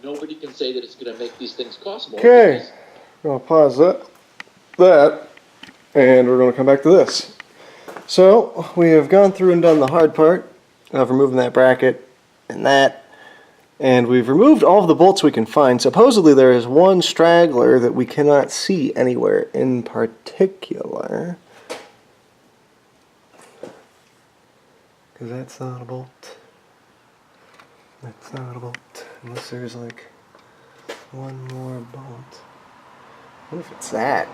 nobody can say that it's going to make these things cost more. Okay, I'm going to pause that, and we're going to come back to this. So we have gone through and done the hard part of removing that bracket and we've removed all of the bolts we can find. Supposedly there is one straggler that we cannot see anywhere in particular. Because that's not a bolt. That's not a bolt. Unless there's like one more bolt. What if it's that?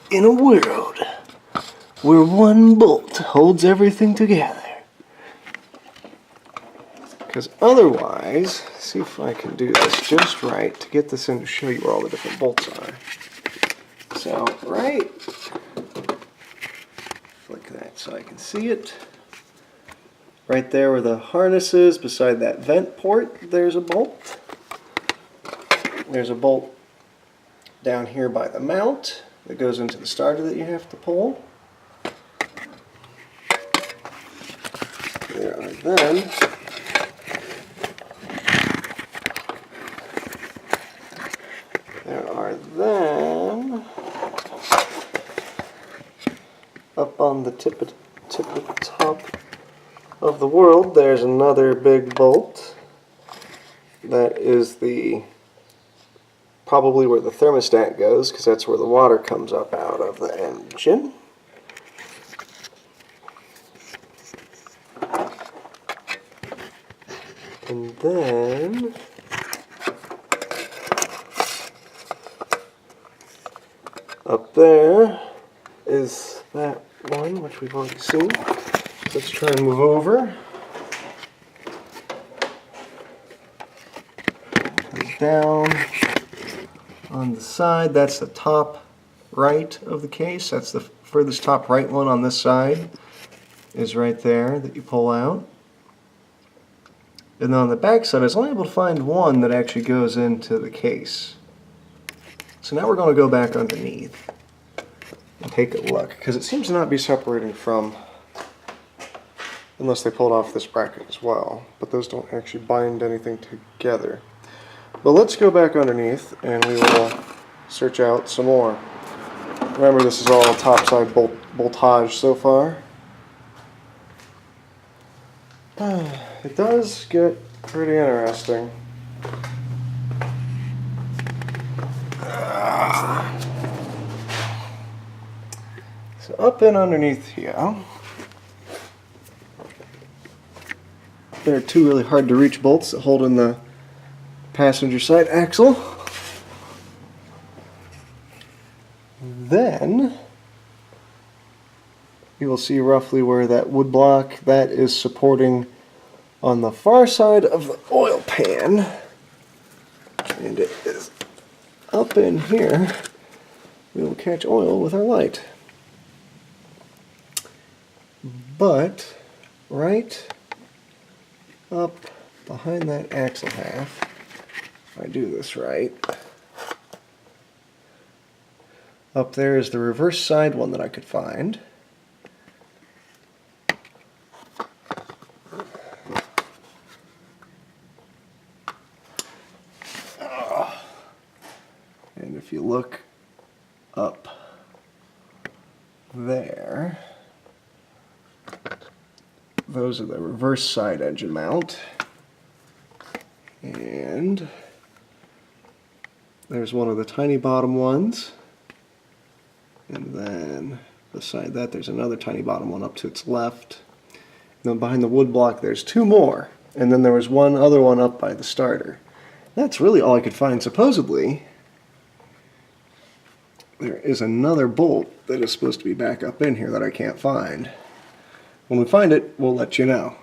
In a world where one bolt holds everything together. Because otherwise, see if I can do this just right to get this in to show you where all the different bolts are. So, right, flick that so I can see it. Right there where the harness is, beside that vent port, there's a bolt. There's a bolt down here by the mount that goes into the starter that you have to pull. There are then up on the tip of the top of the world, there's another big bolt. That is probably where the thermostat goes, because that's where the water comes up out of the engine. And then up there is that one, which we've already seen. So let's try and move over. Down on the side, that's the top right of the case. That's the furthest top right one on this side is right there that you pull out. And then on the back side, I was only able to find one that actually goes into the case. So now we're going to go back underneath and take a look, because it seems to not be separating from, unless they pulled off this bracket as well, but those don't actually bind anything together. But let's go back underneath and we will search out some more. Remember, this is all topside boltage so far. It does get pretty interesting. So up and underneath here, there are two really hard to reach bolts that hold in the passenger side axle. Then you will see roughly where that wood block that is supporting on the far side of the oil pan, and it is up in here. We will catch oil with our light. But right up behind that axle half, if I do this right, up there is the reverse side one that I could find. And if you look up there, those are the reverse side engine mount. And there's one of the tiny bottom ones. And then beside that there's another tiny bottom one up to its left. And then behind the wood block there's two more. And then there was one other one up by the starter. That's really all I could find. Supposedly there is another bolt that is supposed to be back up in here that I can't find. When we find it, we'll let you know.